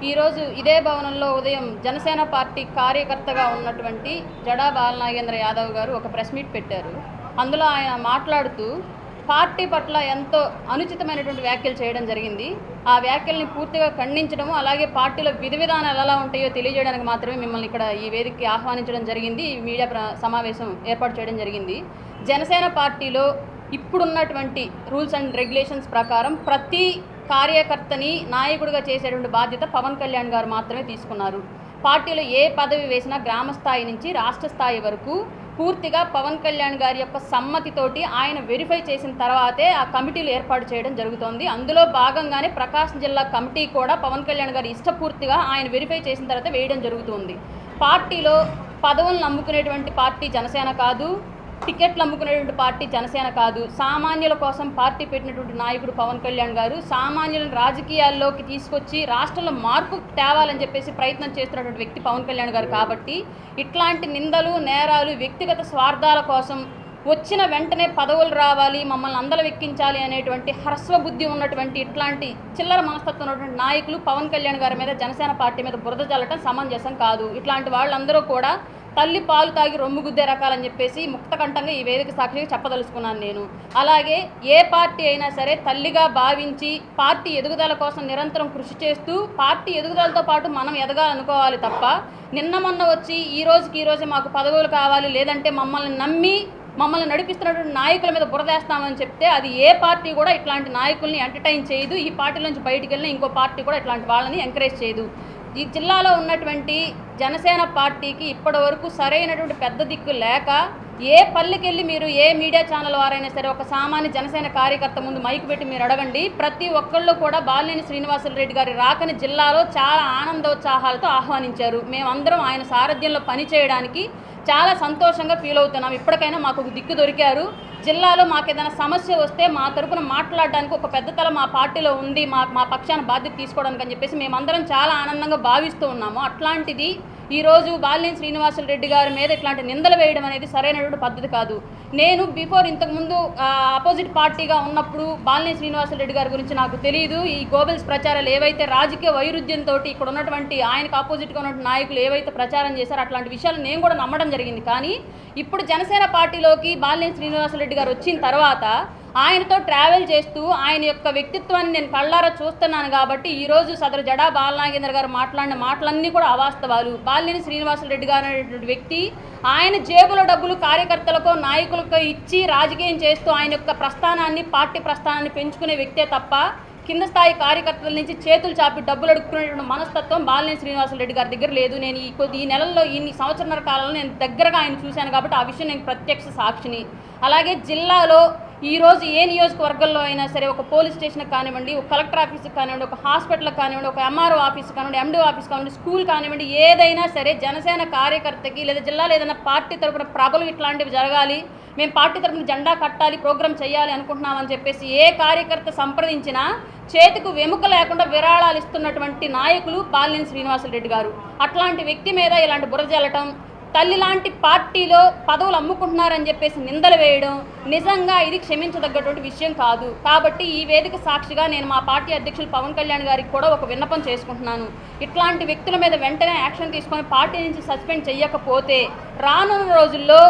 ఈరోజు ఇదే భవనంలో ఉదయం జనసేన పార్టీ కార్యకర్తగా ఉన్నటువంటి జడా బాలనాగేంద్ర యాదవ్ గారు ఒక ప్రెస్ మీట్ పెట్టారు. అందులో ఆయన మాట్లాడుతూ పార్టీ పట్ల ఎంతో అనుచితమైనటువంటి వ్యాఖ్యలు చేయడం జరిగింది. ఆ వ్యాఖ్యల్ని పూర్తిగా ఖండించడము, అలాగే పార్టీలో విధి విధానాలు ఎలా ఉంటాయో తెలియజేయడానికి మాత్రమే మిమ్మల్ని ఇక్కడ ఈ వేదికకి ఆహ్వానించడం జరిగింది. ఈ మీడియా సమావేశం ఏర్పాటు చేయడం జరిగింది. జనసేన పార్టీలో ఇప్పుడున్నటువంటి రూల్స్ అండ్ రెగ్యులేషన్స్ ప్రకారం ప్రతి కార్యకర్తని నాయకుడిగా చేసేటువంటి బాధ్యత పవన్ కళ్యాణ్ గారు మాత్రమే తీసుకున్నారు. పార్టీలో ఏ పదవి వేసినా గ్రామ స్థాయి నుంచి రాష్ట్ర స్థాయి వరకు పూర్తిగా పవన్ కళ్యాణ్ గారి యొక్క సమ్మతితోటి ఆయన వెరిఫై చేసిన తర్వాతే ఆ కమిటీలు ఏర్పాటు చేయడం జరుగుతోంది. అందులో భాగంగానే ప్రకాశం జిల్లా కమిటీ కూడా పవన్ కళ్యాణ్ గారి ఇష్టపూర్తిగా ఆయన వెరిఫై చేసిన తర్వాత వేయడం జరుగుతుంది. పార్టీలో పదవులను నమ్ముకునేటువంటి పార్టీ జనసేన కాదు, టికెట్లు అమ్ముకునేటువంటి పార్టీ జనసేన కాదు. సామాన్యుల కోసం పార్టీ పెట్టినటువంటి నాయకుడు పవన్ కళ్యాణ్ గారు సామాన్యులను రాజకీయాల్లోకి తీసుకొచ్చి రాష్ట్రంలో మార్పు తేవాలని చెప్పేసి ప్రయత్నం చేస్తున్నటువంటి వ్యక్తి పవన్ కళ్యాణ్ గారు. కాబట్టి ఇట్లాంటి నిందలు, నేరాలు, వ్యక్తిగత స్వార్థాల కోసం వచ్చిన వెంటనే పదవులు రావాలి, మమ్మల్ని అందల వెక్కించాలి అనేటువంటి హ్రస్వబుద్ధి ఉన్నటువంటి ఇట్లాంటి చిల్లర మనస్తత్వం ఉన్నటువంటి నాయకులు పవన్ కళ్యాణ్ గారి మీద, జనసేన పార్టీ మీద బురద చల్లటం సమంజసం కాదు. ఇట్లాంటి వాళ్ళందరూ కూడా తల్లి పాలు తాగి రొమ్ము గుద్దే రకాలని చెప్పేసి ముక్తకంఠంగా ఈ వేదిక సాక్షిగా చెప్పదలుచుకున్నాను నేను. అలాగే ఏ పార్టీ అయినా సరే తల్లిగా భావించి పార్టీ ఎదుగుదల కోసం నిరంతరం కృషి చేస్తూ పార్టీ ఎదుగుదలతో పాటు మనం ఎదగాలనుకోవాలి తప్ప నిన్న మొన్న వచ్చి ఈ రోజే మాకు పదవులు కావాలి, లేదంటే మమ్మల్ని నడిపిస్తున్నటువంటి నాయకుల మీద బురదేస్తామని చెప్తే అది ఏ పార్టీ కూడా ఇట్లాంటి నాయకుల్ని ఎంటర్టైన్ చేయదు. ఈ పార్టీ నుంచి బయటికి వెళ్ళిన ఇంకో పార్టీ కూడా ఇట్లాంటి వాళ్ళని ఎంకరేజ్ చేయదు. ఈ జిల్లాలో ఉన్నటువంటి జనసేన పార్టీకి ఇప్పటి వరకు సరైనటువంటి పెద్ద దిక్కు లేక ఏ పల్లెకెళ్ళి మీరు ఏ మీడియా ఛానల్ వారైనా సరే ఒక సామాన్య జనసేన కార్యకర్త ముందు మైకు పెట్టి మీరు అడగండి, ప్రతి ఒక్కళ్ళు కూడా బాలినేని శ్రీనివాసులరెడ్డి గారి రాకని జిల్లాలో చాలా ఆనందోత్సాహాలతో ఆహ్వానించారు. మేమందరం ఆయన సారథ్యంలో పనిచేయడానికి చాలా సంతోషంగా ఫీల్ అవుతున్నాం. ఇప్పటికైనా మాకు ఒక దిక్కు దొరికారు. జిల్లాలో మాకు ఏదైనా సమస్య వస్తే మా తరపున మాట్లాడడానికి ఒక పెద్ద తల మా పార్టీలో ఉండి మా పక్షాన బాధ్యత తీసుకోవడానికి అని చెప్పేసి మేమందరం చాలా ఆనందంగా భావిస్తూ ఉన్నాము. అట్లాంటిది ఈరోజు బాలినేని శ్రీనివాసులరెడ్డి గారి మీద ఇట్లాంటి నిందలు వేయడం అనేది సరైనటువంటి పద్ధతి కాదు. నేను ఇంతకుముందు అపోజిట్ పార్టీగా ఉన్నప్పుడు బాలినేని శ్రీనివాసులరెడ్డి గారి గురించి నాకు తెలియదు. ఈ గోబెల్స్ ప్రచారాలు ఏవైతే రాజకీయ వైరుధ్యంతో ఇక్కడ ఉన్నటువంటి ఆయనకు ఆపోజిట్గా ఉన్నటువంటి నాయకులు ఏవైతే ప్రచారం చేశారో అట్లాంటి విషయాలు నేను కూడా నమ్మడం జరిగింది. కానీ ఇప్పుడు జనసేన పార్టీలోకి బాలినేని శ్రీనివాసులరెడ్డి గారు వచ్చిన తర్వాత ఆయనతో ట్రావెల్ చేస్తూ ఆయన యొక్క వ్యక్తిత్వాన్ని నేను కళ్ళారా చూస్తున్నాను. కాబట్టి ఈరోజు సదరు జడా బాలనాగేంద్ర గారు మాట్లాడిన మాటలన్నీ కూడా అవాస్తవాలు. బాలినేని శ్రీనివాసులరెడ్డి గారు అనేటువంటి వ్యక్తి ఆయన జేబుల డబ్బులు కార్యకర్తలకు, నాయకులకు ఇచ్చి రాజకీయం చేస్తూ ఆయన యొక్క పార్టీ ప్రస్థానాన్ని పెంచుకునే వ్యక్తే తప్ప కింద స్థాయి కార్యకర్తల నుంచి చేతులు చాపి డబ్బులు అడుక్కునేటువంటి మనస్తత్వం బాలినేని శ్రీనివాసులరెడ్డి గారి దగ్గర లేదు. నేను ఈ నెలల్లో ఈ సంవత్సరాల కాలంలో నేను దగ్గరగా ఆయన చూశాను కాబట్టి ఆ విషయం నేను ప్రత్యక్ష సాక్షిని. అలాగే జిల్లాలో ఈరోజు ఏ నియోజకవర్గంలో అయినా సరే ఒక పోలీస్ స్టేషన్కి కానివ్వండి, ఒక కలెక్టర్ ఆఫీస్కి కానివ్వండి, ఒక హాస్పిటల్కి కానివ్వండి, ఒక ఎంఆర్ఓ ఆఫీస్కి కానివ్వండి, ఎండిఓ ఆఫీస్ కానివ్వండి, స్కూల్ కానివ్వండి, ఏదైనా సరే జనసేన కార్యకర్తకి లేదా జిల్లాలో ఏదైనా పార్టీ తరపున ప్రభలు ఇట్లాంటివి జరగాలి, మేము పార్టీ తరపున జెండా కట్టాలి, ప్రోగ్రామ్ చేయాలి అనుకుంటున్నామని చెప్పేసి ఏ కార్యకర్త సంప్రదించినా చేతికి వెముక లేకుండా విరాళాలు ఇస్తున్నటువంటి నాయకులు బాలినేని శ్రీనివాసులరెడ్డి గారు. అట్లాంటి వ్యక్తి మీద ఇలాంటి బురద జల్లటం, తల్లి లాంటి పార్టీలో పదవులు అమ్ముకుంటున్నారని చెప్పేసి నిందలు వేయడం నిజంగా ఇది క్షమించదగ్గటువంటి విషయం కాదు. కాబట్టి ఈ వేదిక సాక్షిగా నేను మా పార్టీ అధ్యక్షులు పవన్ కళ్యాణ్ గారికి కూడా ఒక విన్నపం చేసుకుంటున్నాను. ఇట్లాంటి వ్యక్తుల మీద వెంటనే యాక్షన్ తీసుకొని పార్టీ నుంచి సస్పెండ్ చేయకపోతే రానున్న రోజుల్లో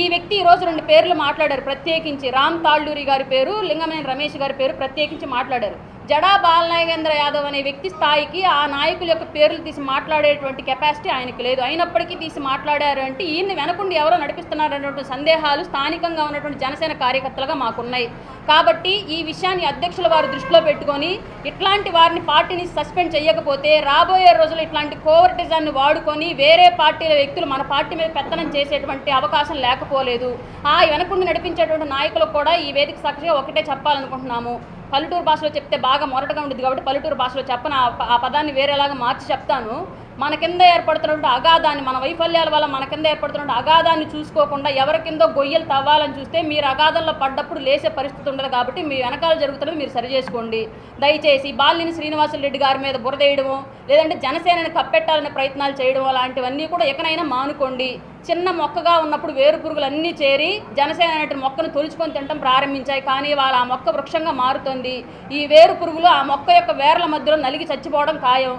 ఈ వ్యక్తి ఈరోజు 2 పేర్లు మాట్లాడారు ప్రత్యేకించి, రామ్ తాళ్ళూరి గారి పేరు, లింగమనేని రమేష్ గారి పేరు ప్రత్యేకించి మాట్లాడారు. జడా బాలనాగేంద్ర యాదవ్ అనే వ్యక్తి స్థాయికి ఆ నాయకుల యొక్క పేర్లు తీసి మాట్లాడేటువంటి కెపాసిటీ ఆయనకు లేదు. అయినప్పటికీ తీసి మాట్లాడారు అంటే ఈయన్ని వెనకుండి ఎవరో నడిపిస్తున్నారు అనేటువంటి సందేహాలు స్థానికంగా ఉన్నటువంటి జనసేన కార్యకర్తలుగా మాకున్నాయి. కాబట్టి ఈ విషయాన్ని అధ్యక్షుల వారు దృష్టిలో పెట్టుకొని ఇట్లాంటి వారిని పార్టీని సస్పెండ్ చేయకపోతే రాబోయే రోజుల్లో ఇట్లాంటి కోవర్టిజాన్ని వాడుకొని వేరే పార్టీల వ్యక్తులు మన పార్టీ మీద పెత్తనం చేసేటువంటి అవకాశం లేకపోలేదు. ఆ వెనకుండి నడిపించేటువంటి నాయకులకు కూడా ఈ వేదిక సాక్షిగా ఒకటే చెప్పాలనుకుంటున్నాము. పల్లెటూరు భాషలో చెప్తే బాగా మొరటగా ఉంటుంది కాబట్టి పల్లెటూరు భాషలో చెప్పను, ఆ పదాన్ని వేరేలాగా మార్చి చెప్తాను. మన కింద ఏర్పడుతున్నటువంటి అగాధాన్ని, మన వైఫల్యాల వల్ల మన కింద ఏర్పడుతున్న అగాధాన్ని చూసుకోకుండా ఎవరి కిందో గొయ్యలు తవ్వాలని చూస్తే మీరు అగాధంలో పడ్డప్పుడు లేసే పరిస్థితి ఉండదు. కాబట్టి మీ వెనకాల జరుగుతున్నది మీరు సరి చేసుకోండి. దయచేసి బాలినేని శ్రీనివాసులరెడ్డి గారి మీద బురదేయడమో లేదంటే జనసేనని కప్పెట్టాలనే ప్రయత్నాలు చేయడం అలాంటివన్నీ కూడా ఎకనైనా మానుకోండి. చిన్న మొక్కగా ఉన్నప్పుడు వేరు పురుగులు అన్నీ చేరి జనసేన అనే మొక్కను తొలుచుకొని తినడం ప్రారంభించాయి. కానీ వాళ్ళ ఆ మొక్క వృక్షంగా మారుతుంది. ఈ వేరు పురుగులు ఆ మొక్క యొక్క వేర్ల మధ్యలో నలిగి చచ్చిపోవడం ఖాయం.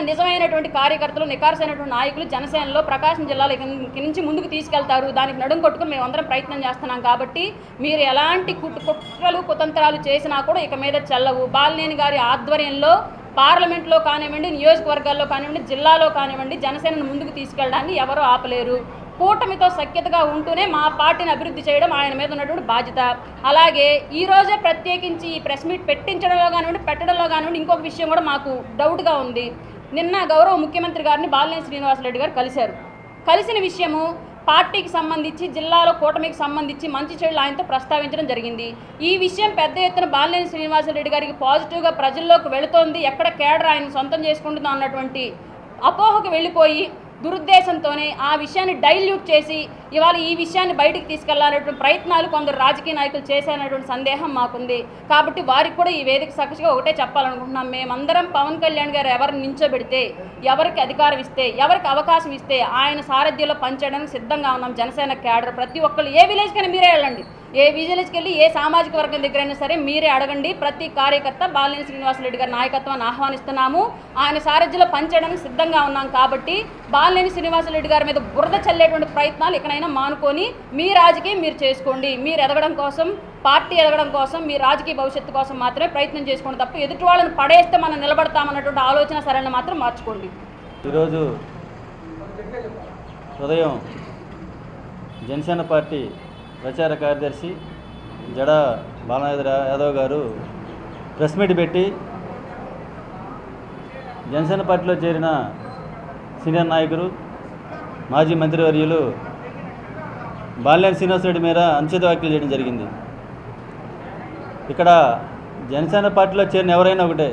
నిజమైనటువంటి కార్యకర్తలు, నికార్సైనటువంటి నాయకులు జనసేనలో ప్రకాశం జిల్లాలో ఇక నుంచి ముందుకు తీసుకెళ్తారు. దానికి నడుం కొట్టుకుని మేమందరం ప్రయత్నం చేస్తున్నాం. కాబట్టి మీరు ఎలాంటి కుట్రలు కుతంత్రాలు చేసినా కూడా ఇక మీద చెల్లవు. బాలినేని గారి ఆధ్వర్యంలో పార్లమెంట్లో కానివ్వండి, నియోజకవర్గాల్లో కానివ్వండి, జిల్లాలో కానివ్వండి జనసేనను ముందుకు తీసుకెళ్ళడాన్ని ఎవరూ ఆపలేరు. కూటమితో సఖ్యతగా ఉంటూనే మా పార్టీని అభివృద్ధి చేయడం ఆయన మీద ఉన్నటువంటి బాధ్యత. అలాగే ఈరోజే ప్రత్యేకించి ఈ ప్రెస్ మీట్ పెట్టించడంలో కానివ్వండి, పెట్టడంలో కానివ్వండి ఇంకొక విషయం కూడా మాకు డౌట్గా ఉంది. నిన్న గౌరవ ముఖ్యమంత్రి గారిని బాలినేని శ్రీనివాసరెడ్డి గారు కలిశారు. కలిసిన విషయము పార్టీకి సంబంధించి, జిల్లాలో కూటమికి సంబంధించి మంచి చెడులు ఆయనతో ప్రస్తావించడం జరిగింది. ఈ విషయం పెద్ద ఎత్తున బాలినేని శ్రీనివాసరెడ్డి గారికి పాజిటివ్గా ప్రజల్లోకి వెళుతోంది, ఎక్కడ కేడర్ ఆయన సొంతం చేసుకుంటుందో అన్నటువంటి అపోహకు వెళ్ళిపోయి దురుద్దేశంతోనే ఆ విషయాన్ని డైల్యూట్ చేసి ఇవాళ ఈ విషయాన్ని బయటికి తీసుకెళ్లాలనేటువంటి ప్రయత్నాలు కొందరు రాజకీయ నాయకులు చేశారనేటువంటి సందేహం మాకుంది. కాబట్టి వారికి కూడా ఈ వేదిక సాక్షిగా ఒకటే చెప్పాలనుకుంటున్నాం. మేమందరం పవన్ కళ్యాణ్ గారు ఎవరిని నించోబెడితే, ఎవరికి అధికారం ఇస్తే, ఎవరికి అవకాశం ఇస్తే ఆయన సారథ్యంలో పనిచేయడానికి సిద్ధంగా ఉన్నాం. జనసేన క్యాడర్ ప్రతి ఒక్కళ్ళు ఏ విలేజ్కైనా మీరే వెళ్ళండి, ఏ విజిలెన్స్కి వెళ్ళి ఏ సామాజిక వర్గం దగ్గరైనా సరే మీరే అడగండి. ప్రతి కార్యకర్త బాలినేని శ్రీనివాసరెడ్డి గారి నాయకత్వాన్ని ఆహ్వానిస్తున్నాము. ఆయన సారథ్యంలో పనిచేయడానికి సిద్ధంగా ఉన్నాం. కాబట్టి బాలినేని శ్రీనివాసరెడ్డి గారి మీద బురద చల్లేటువంటి ప్రయత్నాలు ఇకనైనా మానుకొని మీ రాజకీయం మీరు చేసుకోండి. మీరు ఎదగడం కోసం, పార్టీ ఎదగడం కోసం, మీ రాజకీయ భవిష్యత్తు కోసం మాత్రమే ప్రయత్నం చేసుకోండి తప్ప ఎదుటి వాళ్ళని పడేస్తే మనం నిలబడతామన్నటువంటి ఆలోచన సరైన మాత్రం మార్చుకోండి. ఈరోజు ఉదయం జనసేన పార్టీ ప్రచార కార్యదర్శి జడా బాలనాథ్ గారు ప్రెస్ మీట్ పెట్టి జనసేన పార్టీలో చేరిన సీనియర్ నాయకులు, మాజీ మంత్రివర్యులు బాలినేని శ్రీనివాసరెడ్డి మీద అనుచిత వ్యాఖ్యలు చేయడం జరిగింది. ఇక్కడ జనసేన పార్టీలో చేరిన ఎవరైనా ఒకటే,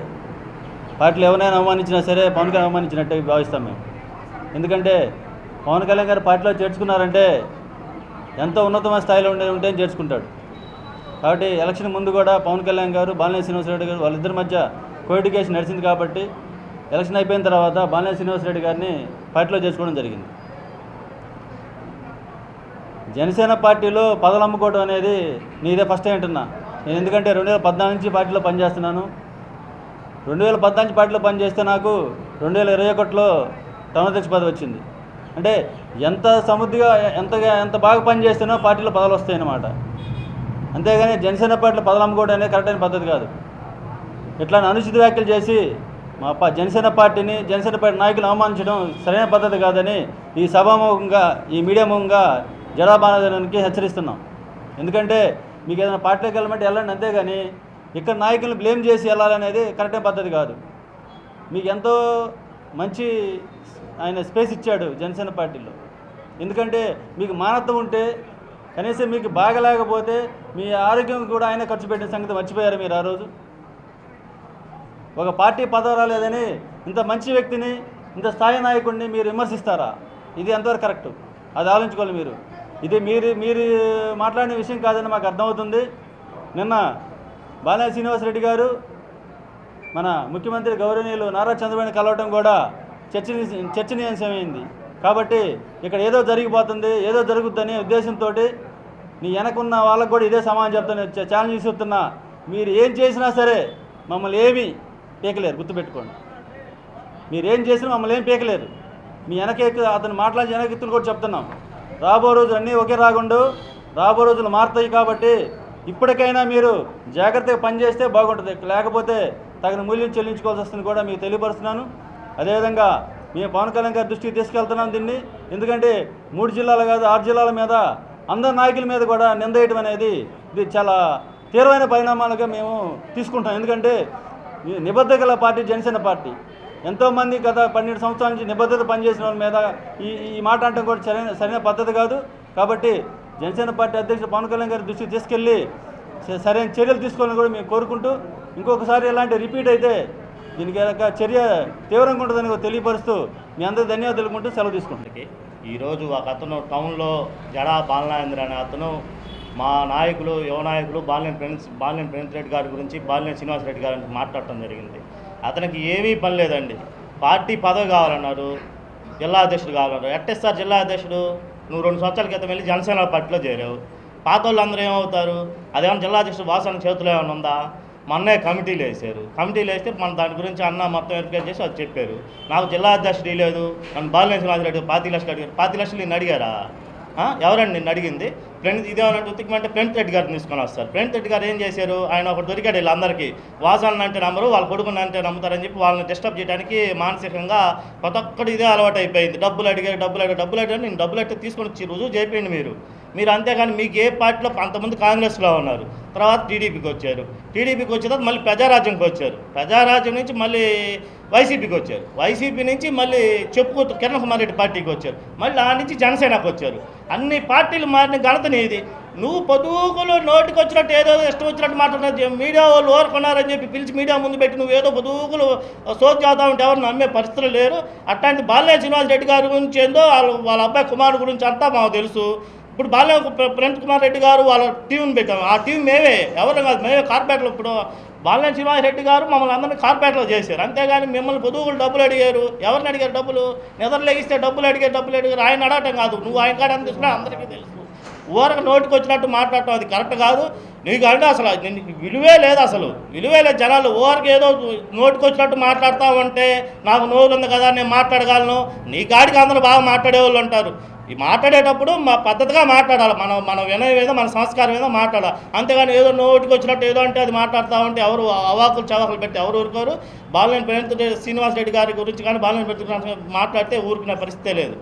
పార్టీలో ఎవరైనా అవమానించినా సరే పవన్ కళ్యాణ్ అవమానించినట్టే భావిస్తాం మేము. ఎందుకంటే పవన్ కళ్యాణ్ గారు పార్టీలో చేర్చుకున్నారంటే ఎంతో ఉన్నతమైన స్థాయిలో ఉంటే చేర్చుకుంటాడు. కాబట్టి ఎలక్షన్ ముందు కూడా పవన్ కళ్యాణ్ గారు, బాలినేని శ్రీనివాసరెడ్డి గారు వాళ్ళిద్దరి మధ్య కోఎడ్యుకేషన్ నడిచింది. కాబట్టి ఎలక్షన్ అయిపోయిన తర్వాత బాలినేని శ్రీనివాసరెడ్డి గారిని పార్టీలో చేర్చుకోవడం జరిగింది. జనసేన పార్టీలో పదవులు అమ్ముకోవడం అనేది నీదే ఫస్ట్ టైం అంటున్నా నేను. ఎందుకంటే 2014 నుంచి పార్టీలో పనిచేస్తున్నాను. 2014 నుంచి పార్టీలో పనిచేస్తే నాకు 2021లో టౌన్ అధ్యక్ష పదవి వచ్చింది. అంటే ఎంత సమృద్ధిగా ఎంత బాగా పనిచేస్తేనో పార్టీలో పదవులు వస్తాయన్నమాట. అంతేగాని జనసేన పార్టీలో పదవులు అమ్ముకోవడం అనేది కరెక్ట్ అయిన పద్ధతి కాదు. ఇట్లా అనుచిత వ్యాఖ్యలు చేసి మా జనసేన పార్టీని, జనసేన పార్టీ నాయకులు అవమానించడం సరైన పద్ధతి కాదని ఈ సభాముఖంగా, ఈ మీడియా ముఖంగా జడా బాలనాథ్కి హెచ్చరిస్తున్నాం. ఎందుకంటే మీకు ఏదైనా పార్టీలోకి వెళ్ళమంటే వెళ్ళండి, అంతేగాని ఇక్కడ నాయకులను బ్లేమ్ చేసి వెళ్ళాలనేది కరెక్ట్ అయిన పద్ధతి కాదు. మీకు ఎంతో మంచి ఆయన స్పేస్ ఇచ్చాడు జనసేన పార్టీలో. ఎందుకంటే మీకు మానవత్వం ఉంటే, కనీసం మీకు బాగలేకపోతే మీ ఆరోగ్యం కూడా ఆయన ఖర్చు పెట్టిన సంగతి మర్చిపోయారు మీరు. ఆ రోజు ఒక పార్టీ పదవి రాలేదని ఇంత మంచి వ్యక్తిని, ఇంత స్థాయి నాయకుడిని మీరు విమర్శిస్తారా? ఇది ఎంతవరకు కరెక్ట్? అది ఆలోచించుకోవాలి మీరు. ఇది మీరు మాట్లాడిన విషయం కాదని మాకు అర్థమవుతుంది. నిన్న బాలినేని శ్రీనివాసరెడ్డి గారు మన ముఖ్యమంత్రి గౌరవనీయులు నారా చంద్రబాబుని కలవటం కూడా చర్చనీయాంశమైంది. కాబట్టి ఇక్కడ ఏదో జరిగిపోతుంది, ఏదో జరుగుతుందనే ఉద్దేశంతో నీ వెనకున్న వాళ్ళకు కూడా ఇదే సమాధానం చెప్తాను, ఛాలెంజ్ చెప్తున్నా. మీరు ఏం చేసినా సరే మమ్మల్ని ఏమీ పీకలేరు, గుర్తుపెట్టుకోండి. మీరు ఏం చేసినా మమ్మల్ని ఏం పీకలేరు. మీ అతను మాట్లాడి వెనకెత్తులు కూడా చెప్తున్నాం. రాబో రోజులు అన్నీ ఒకే రాగుండు, రాబో రోజులు మారుతాయి. కాబట్టి ఇప్పటికైనా మీరు జాగ్రత్తగా పనిచేస్తే బాగుంటుంది. లేకపోతే తగిన మూల్యం చెల్లించుకోవాల్సి వస్తుంది కూడా మీకు తెలియపరుస్తున్నాను. అదేవిధంగా మేము పవన్ కళ్యాణ్ గారి దృష్టికి తీసుకెళ్తున్నాం దీన్ని. ఎందుకంటే 3 జిల్లాలు కాదు 6 జిల్లాల మీద అందరు నాయకుల మీద కూడా నిందేయడం అనేది ఇది చాలా తీవ్రమైన పరిణామాలుగా మేము తీసుకుంటాం. ఎందుకంటే నిబద్ధత గల పార్టీ జనసేన పార్టీ. ఎంతోమంది గత 12 సంవత్సరాల నుంచి నిబద్ధత పనిచేసిన వాళ్ళ మీద ఈ మాట అనడం కూడా సరైన పద్ధతి కాదు. కాబట్టి జనసేన పార్టీ అధ్యక్షుడు పవన్ కళ్యాణ్ గారి దృష్టికి తీసుకెళ్ళి సరైన చర్యలు తీసుకోవాలని కూడా మేము కోరుకుంటూ, ఇంకొకసారి ఇలాంటి రిపీట్ అయితే దీనికి చర్య తీవ్రంగా ఉంటుందని తెలియపరుస్తూ మీ అందరూ ధన్యవాదాలు తెలుపుకుంటూ సెలవు తీసుకుంటాం. ఈరోజు ఒక అతను టౌన్లో జడా బాలనాథ్ అనే అతను మా నాయకులు, యువ నాయకులు బాలినేని ప్రణీత్ రెడ్డి గారి గురించి, బాలినేని శ్రీనివాసరెడ్డి గారి గురించి మాట్లాడటం జరిగింది. అతనికి ఏమీ పని లేదండి. పార్టీ పదవి కావాలన్నారు, జిల్లా అధ్యక్షుడు కావాలన్నారు. ఎట్టిస్తారు జిల్లా అధ్యక్షుడు? నువ్వు 2 సంవత్సరాల క్రితం వెళ్ళి జనసేన పార్టీలో చేరావు. పాత వాళ్ళు అందరూ ఏమవుతారు? అదేమన్నా జిల్లా అధ్యక్షుడు వాసాన చేతిలో ఏమైనా ఉందా? మొన్నే కమిటీలు వేశారు. కమిటీలు వేస్తే మన దాని గురించి అన్న మొత్తం వెరిఫై చేసి అది చెప్పారు. నాకు జిల్లా అధ్యక్షుడు లేదు, నన్ను బాలినేని శ్రీనివాసరెడ్డి 25 లక్షలు అడిగారు. 25 లక్షలు నేను అడిగారా? ఎవరండి నిన్ను అడిగింది? ఫ్రెండ్ ఇదేమన్నా ఉతికమంటే ఫ్రెండ్ రెడ్డి గారిని తీసుకొని వస్తారు. ఫ్రెండ్ రెడ్డి గారు ఏం చేశారు? ఆయన ఒకటి దొరికాడు వీళ్ళందరికీ. వాసాన్ని అంటే నమ్మరు, వాళ్ళ కొడుకుని అంటే నమ్ముతారని చెప్పి వాళ్ళని డిస్టర్బ్ చేయడానికి మానసికంగా ప్రతి ఒక్కటి ఇదే అలవాటు అయిపోయింది. డబ్బులు అడిగారు, డబ్బులు అడిగారు. నేను డబ్బులు అంటే తీసుకొని వచ్చి రుజువు చేయండి మీరు అంతేగాని మీకు ఏ పార్టీలో అంతమంది కాంగ్రెస్లో ఉన్నారు, తర్వాత టీడీపీకి వచ్చారు. టీడీపీకి వచ్చిన తర్వాత మళ్ళీ ప్రజారాజ్యంకి వచ్చారు. ప్రజారాజ్యం నుంచి మళ్ళీ వైసీపీకి వచ్చారు. వైసీపీ నుంచి మళ్ళీ చెప్పుకోతూ కిరణ్ కుమార్ రెడ్డి పార్టీకి వచ్చారు. మళ్ళీ ఆ నుంచి జనసేనకు వచ్చారు. అన్ని పార్టీలు మారిన ఘనత నీది. నువ్వు పొదుగులు నోటికి వచ్చినట్టు ఏదో ఇష్టం వచ్చినట్టు మాట్లాడుతున్నా. మీడియా వాళ్ళు ఓరుకున్నారని చెప్పి పిలిచి మీడియా ముందు పెట్టి నువ్వు ఏదో పొదుగులు సోది చేద్దాం ఉంటే ఎవరు నమ్మే పరిస్థితులు లేరు. అట్లాంటి బాలినేని శ్రీనివాసరెడ్డి గారి గురించి ఏందో వాళ్ళ అబ్బాయి కుమారుడు గురించి అంతా మాకు తెలుసు. ఇప్పుడు ప్రణత్ కుమార్ రెడ్డి గారు వాళ్ళ టీంని పెట్టాము. ఆ టీం ఎవరు కాదు, మేమే కార్పొరేట్లో. ఇప్పుడు బాలినేని శ్రీనివాసరెడ్డి గారు మమ్మల్ని అందరినీ కార్పొరేట్లో చేశారు. అంతేగాని మిమ్మల్ని పొదుగులు డబ్బులు అడిగారు. ఎవరిని అడిగారు డబ్బులు? నిద్రలేగిస్తే డబ్బులు అడిగారు. ఆయన అడగటం కాదు, నువ్వు ఆయన కాడ ఎంత తీసుకున్నా అందరికీ తెలుసు. ఊరకు నోటికి వచ్చినట్టు మాట్లాడటం అది కరెక్ట్ కాదు. నీకు అంటే అసలు విలువే లేదు. విలువే లేదు. జనాలు ఊరికి ఏదో నోటికి వచ్చినట్టు మాట్లాడతామంటే నాకు నోరు ఉంది కదా నేను మాట్లాడగలను. నీ కాడికి అందరూ బాగా మాట్లాడేవాళ్ళు ఉంటారు. ఈ మాట్లాడేటప్పుడు మా పద్ధతిగా మాట్లాడాలి. మన వినయం ఏదో మన సంస్కారం ఏదో మాట్లాడాలి. అంతేగాని ఏదో నోటికి వచ్చినట్టు ఏదో అంటే అది మాట్లాడతామంటే ఎవరు అవాకులు చవాకులు పెట్టి ఎవరు ఊరుకోరు. బాలినేని శ్రీనివాసరెడ్డి గారి గురించి కానీ బాలినేని మాట్లాడితే ఊరుకునే పరిస్థితే లేదు.